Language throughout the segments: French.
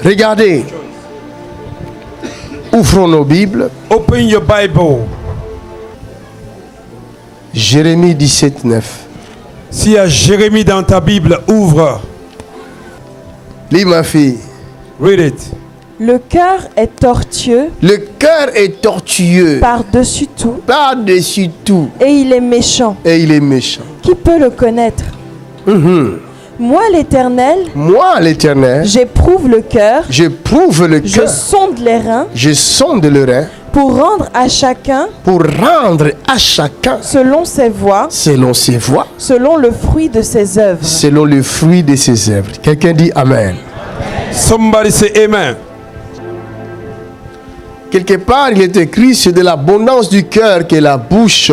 Regardez. Ouvrons nos Bibles. Open your Bible. Jérémie 17, 9. S'il y a Jérémie dans ta Bible, ouvre. Lis ma fille. Read it. Le cœur est tortueux. Le cœur est tortueux. Par-dessus tout. Par-dessus tout. Et il est méchant. Et il est méchant. Qui peut le connaître? Moi, l'Éternel, j'éprouve le cœur. J'éprouve le Je cœur. sonde les reins. Je sonde le rein. Pour rendre à chacun. Selon ses voies. Selon ses voies. Selon le fruit de ses œuvres. Selon le fruit de ses œuvres. Quelqu'un dit Amen. Somebody say Amen. Quelque part, il est écrit, c'est de l'abondance du cœur que la bouche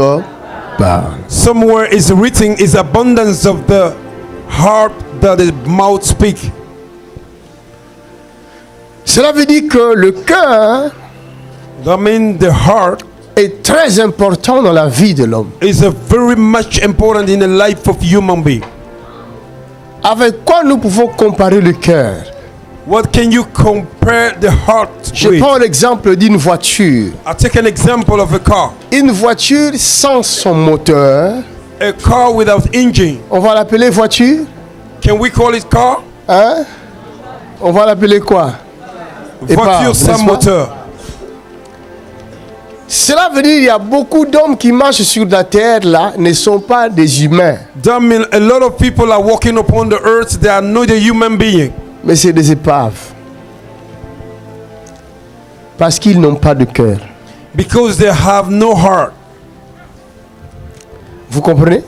parle. Somewhere is written, is abundance of the heart that the mouth speak. Cela veut dire que le cœur That means the heart est très important dans la vie de l'homme. is a very much important in the life of human being. Avec quoi nous pouvons comparer le cœur? What can you compare the heart Je with? prends l'exemple d'une voiture. I'll take an example of a car. Une voiture sans son moteur, A car without engine. on va l'appeler voiture? Can we call it car? Hein? On va l'appeler quoi? Voiture sans n'est-ce pas? moteur. Cela veut dire qu'il y a beaucoup d'hommes qui marchent sur la terre là, ne sont pas des humains, That means a lot of people are walking upon the earth. They are not a human being. mais c'est des épaves. Parce qu'ils n'ont pas de cœur. Because they have no heart. Vous comprenez?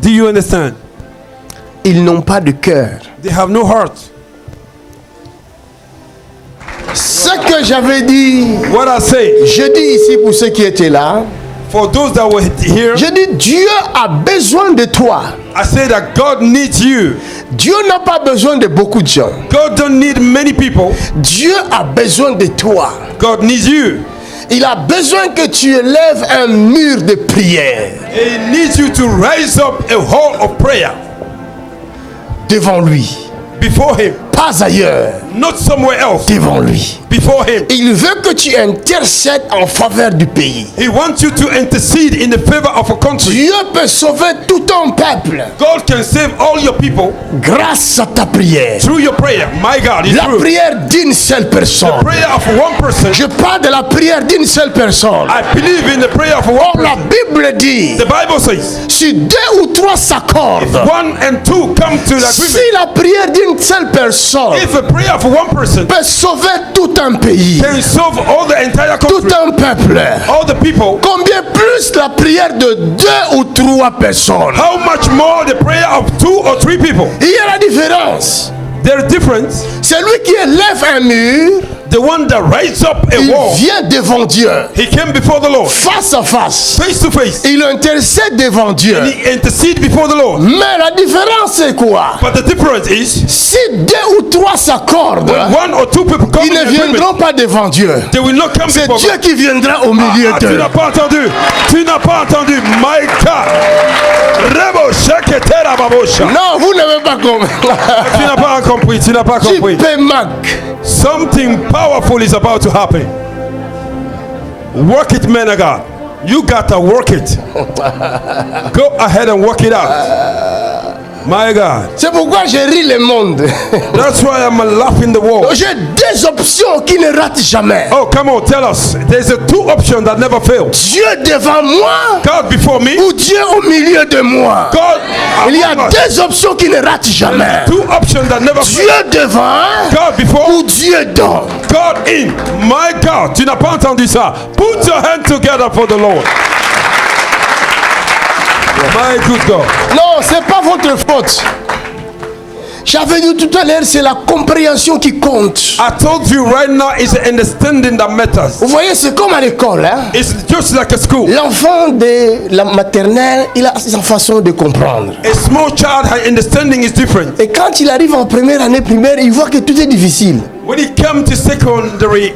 Do you understand? Ils n'ont pas de cœur. They have no heart. Ce que j'avais dit, What I say, je dis ici pour ceux qui étaient là, for those that were here, je dis Dieu a besoin de toi. I say that God needs you. Dieu n'a pas besoin de beaucoup de gens. God don't need many people. Dieu a besoin de toi. God needs you. Il a besoin que tu élèves un mur de prière He needs you to rise up a hall of prayer devant lui. before Him, Pas ailleurs, not somewhere else. devant lui. Before Him, Il veut que tu intercèdes en faveur du pays. He wants you to intercede in the favor of a country. Dieu peut sauver tout un peuple God can save all your people grâce à ta prière. through your prayer. My God, it's La true. prière d'une seule personne. The prayer of one person. Je parle de la prière d'une seule personne. I believe in the prayer of one Or la person. Bible dit, The Bible says, si deux ou trois s'accordent, one and two come to the si agreement. la prière d'une seule personne If a prayer of one person peut sauver tout un pays, can solve all the entire tout country, un peuple, all the people, combien plus la prière de deux ou trois personnes? how much more the prayer of 2 or 3 people? Il y a la différence. There's difference. Celui qui élève un mur, The one that rises up a il wall, vient devant Dieu, he came before the Lord, face à face. face to face. Il intercède devant Dieu. He intercede before the Lord. Mais la différence c'est quoi? But the difference is, Si deux ou trois s'accordent, when 1 or 2 people come ils in ne agreement, viendront pas devant Dieu. they will not come C'est before Dieu God. qui viendra au milieu Tu d'eux. n'as pas entendu. Tu n'as pas entendu. My God. Rebo shaketera babosha. Non, vous n'avez pas compris. Tu n'as pas compris. Tu n'as pas Tu compris. peux Mac. Something powerful is about to happen. Work it, man of God. You gotta work it. Go ahead and work it out. My God. C'est pourquoi je ris le monde. That's why I'm laughing the world. J'ai deux options qui ne ratent jamais. Oh, come on, tell us. There's a 2 options that never fail. Dieu devant moi God before me. ou Dieu au milieu de moi. God Il y a among us. deux options qui ne ratent jamais. 2 options that never fail. Dieu devant God before, ou Dieu dans. God in. My God, tu n'as pas entendu ça. Put your hand together for the Lord. My good God. Non, c'est pas votre faute. J'avais dit tout à l'heure, c'est la compréhension qui compte. I told you right now, it's the understanding that matters. Vous voyez, c'est comme à l'école. Hein? It's just like a school. L'enfant de la maternelle, il a sa façon de comprendre. A small child, her understanding is different. Et quand il arrive en première année primaire, il voit que tout est difficile. When he comes to secondary,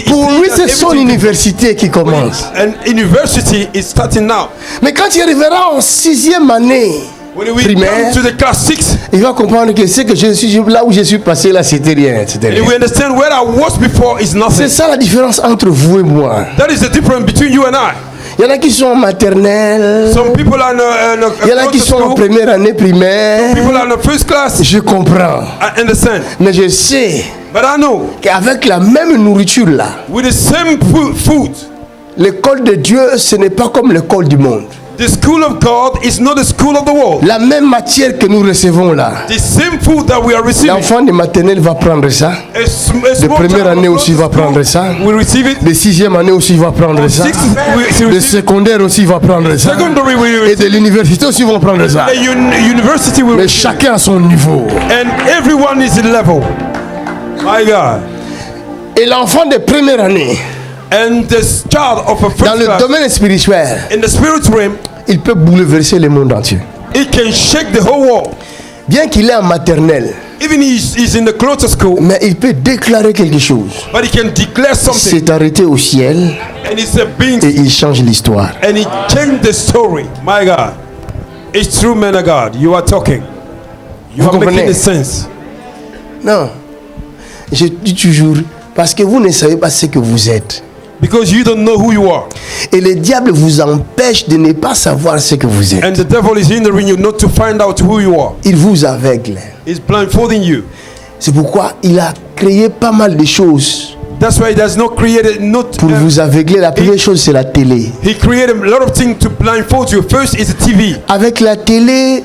Pour lui, c'est son université qui commence. And university is starting now. Mais quand il arrivera en 6e année, When we primaire, come to the class 6, il va comprendre que ce que je suis là où je suis passé là, c'était rien. C'était rien. and we understand where I was before is nothing. C'est ça la différence entre vous et moi. That is the difference between you and I. Il y en a qui sont en maternelle. Some people are in Il y en a qui sont en school. première année primaire. People are in the first class. Je comprends. I understand. Mais je sais But I know qu'avec la même nourriture là, with the same food, l'école de Dieu, ce n'est pas comme l'école du monde. the school of God is not the school of the world. La même matière que nous recevons là, The same food that we are receiving. l'enfant de maternelle va prendre ça. A small De première child année of aussi va prendre ça. we receive it. De sixième année aussi va prendre ça. Sixth, we De receive it. secondaire aussi va prendre ça. Secondary, we Et receive de l'université aussi vont prendre ça. it. The university will Mais receive it. chacun à son niveau. And everyone is in level. My God. Et l'enfant de première année, And the child of a dans first le class, domaine spirituel, in the spirit realm, il peut bouleverser le monde entier. it can shake the whole world. Bien qu'il est en maternelle, Even he's in the closer school, mais il peut déclarer quelque chose. but he can declare something. C'est arrêté au ciel And it's a being, et il change l'histoire. and he changed the story. My God. It's true, man of God. You are talking. You Vous are making comprenez? the sense. Non, je dis toujours, parce que vous ne savez pas ce que vous êtes. Because you don't know who you are. Et le diable vous empêche de ne pas savoir ce que vous êtes. And the devil is hindering you not to find out who you are. Il vous aveugle. He's blindfolding you. C'est pourquoi il a créé pas mal de choses That's why he does not create not. pour vous aveugler. La première chose, c'est la télé. He created a lot of things to blindfold you. First is the TV. Avec la télé,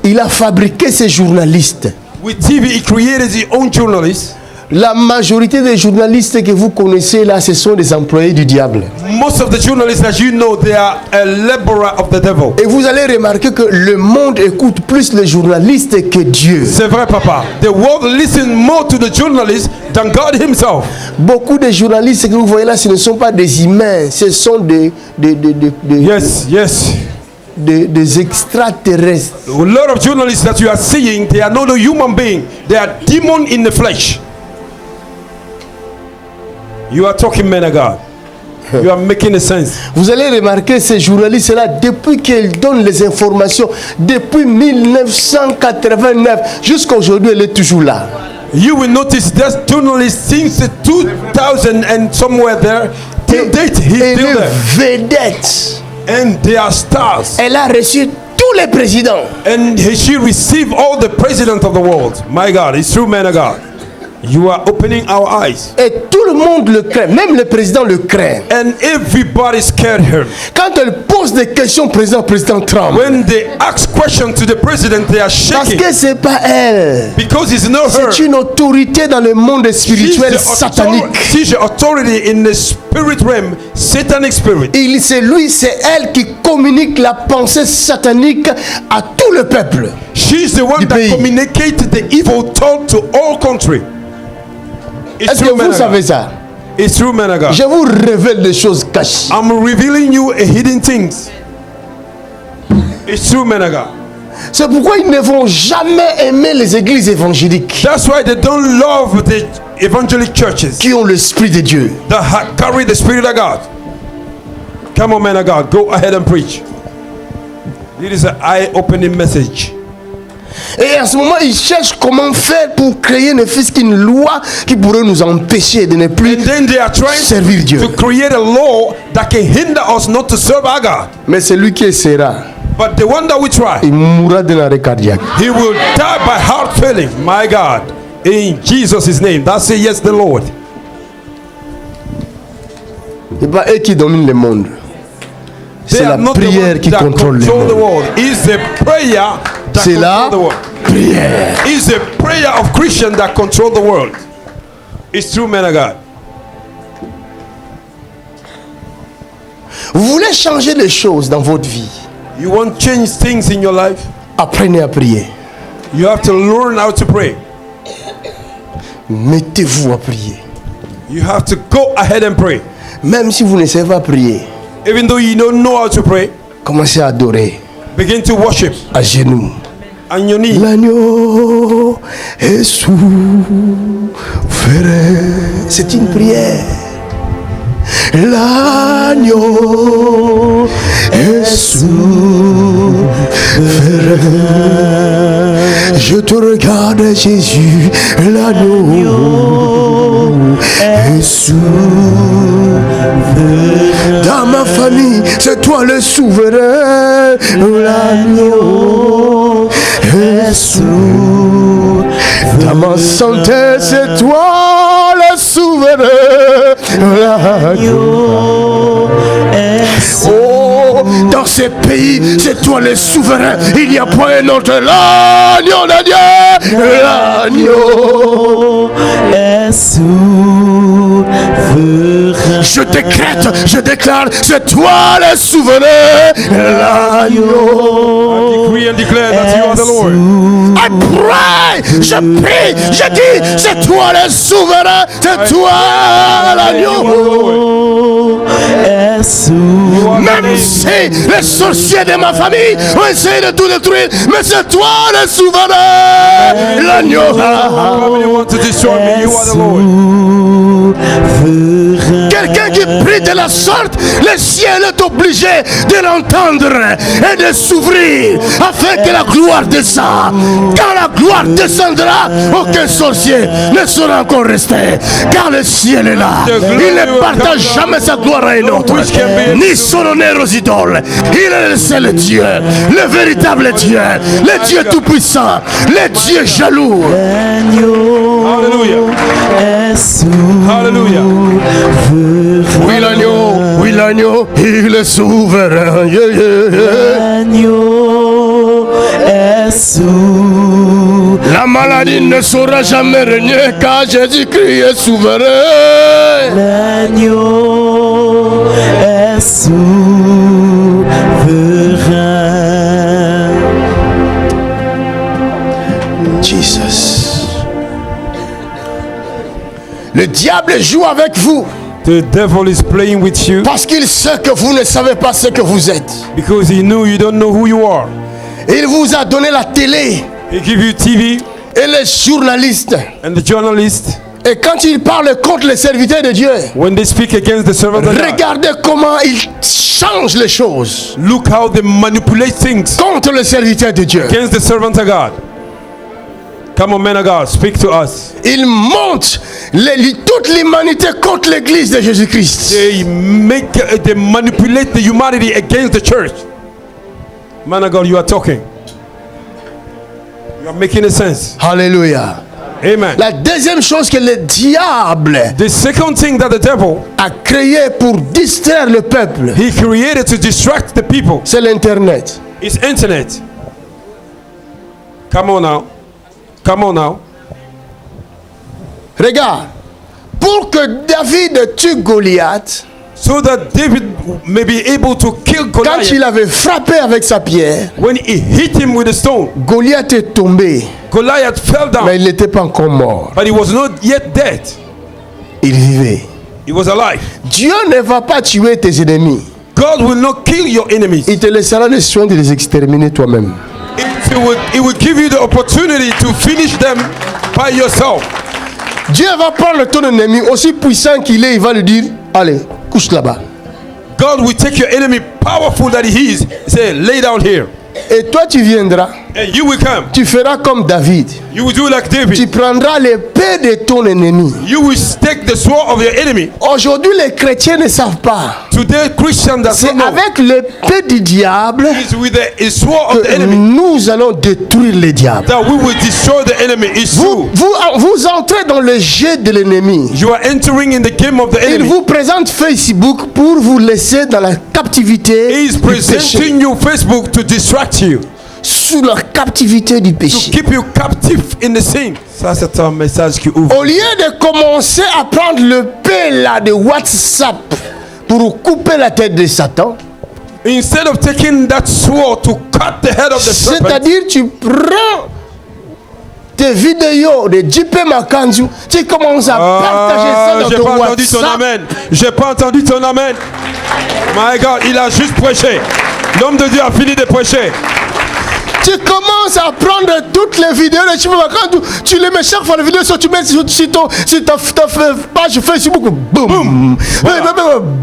il a fabriqué ses journalistes. With TV, he created his own journalists. La majorité des journalistes que vous connaissez là, ce sont des employés du diable. Most of the journalists that you know, they are a laborer of the devil. Et vous allez remarquer que le monde écoute plus les journalistes que Dieu. C'est vrai, papa. The world listens more to the journalists than God himself. Beaucoup de journalistes que vous voyez là, ce ne sont pas des humains, ce sont des Yes. des extraterrestres. A lot of journalists that you are seeing, they are not a human being. They are demon in the flesh. You are talking, man of God. You are making a sense. Vous allez remarquer ces journalistes-là, depuis qu'ils donnent les informations, depuis 1989 jusqu'à aujourd'hui, elle est toujours là. You will notice that journalist since 2000 and somewhere there, till date, he's Elle still est there. vedette. And they are stars. Elle a reçu tous les présidents. And she received all the presidents of the world. My God, it's true, man of God. You are opening our eyes. Et tout le monde le craint, même le président le craint. And everybody scared her. Quand elle pose des questions, président tremble. When they ask questions to the president, they are Parce shaking. que c'est pas elle. Because it's not her. C'est une autorité dans le monde spirituel She's satanique. the authority in the spirit realm, satanic spirit. C'est elle qui communique la pensée satanique à tout le peuple. She's the one Du that pays. communicated the evil thought to all country. It's Est-ce que true, man vous of savez God. ça? It's true, man of God. Je vous révèle des choses cachées. I'm revealing you a hidden things. It's true, man of God. C'est pourquoi ils ne vont jamais aimer les églises évangéliques That's why they don't love the evangelic churches qui ont l'esprit de Dieu. that carry the spirit of God. Come on, man of God, go ahead and preach. It is an eye-opening message. Et en ce moment, ils cherchent comment faire pour créer ne fût-ce qu'une loi qui pourrait nous empêcher de ne plus And then they are trying servir Dieu. to create a law that can hinder us not to serve our God. Mais celui qui essaiera, But the one that we try, il mourra d'un arrêt cardiaque. he will die by heart failing. My God, in Jesus' name. That's it. Yes, the Lord. Ce n'est pas eux qui dominent le monde. They C'est are la not the prière one qui that contrôle le control the monde. world. It's the prayer that C'est la control the world. prière. It's the prayer of Christians that control the world. It's true, man of God. Vous voulez changer les choses dans votre vie. You want to change things in your life? Apprenez à prier. You have to learn how to pray. Mettez-vous à prier. You have to go ahead and pray. Même si vous ne savez pas prier, Even though you don't know how to pray, commencez à adorer begin to worship à genoux. on your knees. L'agneau est souverain. C'est une prière. L'agneau est souverain. Je te regarde, Jésus, l'agneau est souverain. Dans ma famille, c'est toi le souverain. L'agneau est souverain. Dans ma santé, c'est toi le souverain. L'agneau est souverain. Oh, dans ces pays, c'est toi le souverain. Il n'y a pas un autre. L'agneau de Dieu. L'agneau est souverain. Je décrète, je déclare, c'est toi le souverain. L'agneau. I decree and declare that you are the Lord. I pray, je prie, je dis, c'est toi le souverain, c'est toi l'agneau. Même si les sorciers de ma famille ont essayé de tout détruire, mais c'est toi le souverain, l'agneau. Family want to destroy me, you are the Lord. Quelqu'un qui prie de la sorte, le ciel est obligé de l'entendre et de s'ouvrir afin que la gloire descende. Quand la gloire descendra, aucun sorcier ne sera encore resté. Car le ciel est là. Il ne partage jamais sa gloire à un autre, ni son honneur aux idoles. Il est le seul Dieu, le véritable Dieu, le Dieu tout-puissant, le Dieu jaloux. Hallelujah. Hallelujah. Oui l'agneau, il est souverain. L'agneau est souverain. La maladie ne saura jamais régner car Jésus-Christ est souverain. L'agneau est souverain. Jesus. Le diable joue avec vous. The devil is playing with you Parce qu'il sait que vous ne savez pas ce que vous êtes. because he knew you don't know who you are. Il vous a donné la télé He give you TV et les journalistes. and the journalists. Et quand ils parlent contre les serviteurs de Dieu, When they speak against the servant of God, regardez comment ils changent les choses look how they manipulate things contre les serviteurs de Dieu. against the servant of God. Come on, man of God, speak to us. Ils montent toute l'humanité contre l'église de Jésus-Christ. They manipulate the humanity against the church. Man of God, you are talking. You are making a sense. Alléluia. Amen. La deuxième chose que le diable The second thing that the devil a créé pour distraire le peuple, he created to distract the people c'est l'Internet. is internet. Come on now. Come on now. Regarde, pour que David tue Goliath, So that David may be able to kill quand Goliath. il avait frappé avec sa pierre, When he hit him with a stone, Goliath est tombé, Goliath fell down, mais il n'était pas encore mort. but he was not yet dead. Il vivait. He was alive. Dieu ne va pas tuer tes ennemis. God will not kill your enemies. Il te laissera le soin de les exterminer toi-même. It will give you the opportunity to finish them by yourself. Dieu va prendre ton ennemi, aussi puissant qu'il est, il va lui dire, allez, couche là-bas. God will take your enemy, powerful that he is, say, lay down here. Et toi tu viendras, And you will come. tu feras comme David. You will do like Tu David. prendras l'épée de ton ennemi. You will take the sword of your enemy. Aujourd'hui, les chrétiens ne savent pas. Today, Christian does C'est not know. avec l'épée du diable It's with the sword of the que enemy nous allons détruire le diable. that we will destroy the enemy. It's Vous, true. vous entrez dans le jeu de l'ennemi. You are entering in the game of the Il enemy. vous présente Facebook pour vous laisser dans la captivité He is du péché. presenting you Facebook to distract you, Sous la captivité du to péché. keep you captive in the sin. Ça, c'est un message qui ouvre. Au lieu de commencer à prendre le paix là de WhatsApp pour couper la tête de Satan, Instead of taking that sword to cut the head of the serpent, c'est-à-dire tu prends tes vidéos de JP Makanzu, tu commences à partager ça dans j'ai ton pas entendu ton WhatsApp. amen. J'ai pas entendu ton amen. My God, il a juste prêché. L'homme de Dieu a fini de prêcher. Tu commences à prendre toutes les vidéos de JP Makanzu, tu les mets chaque fois les vidéos, tu mets sur ta page Facebook, boum, boum,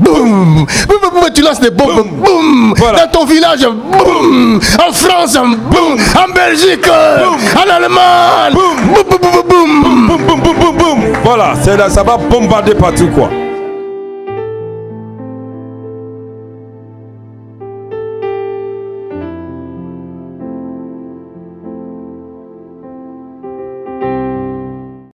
boum, boum, tu lances des bombes. Boum. Voilà. Dans ton village, boum. En France, boum. En Belgique, en Allemagne, boum, boum, boum, boum, boum. Boum, boum, boum, boum, boum. Voilà, c'est là, ça va bombarder partout quoi.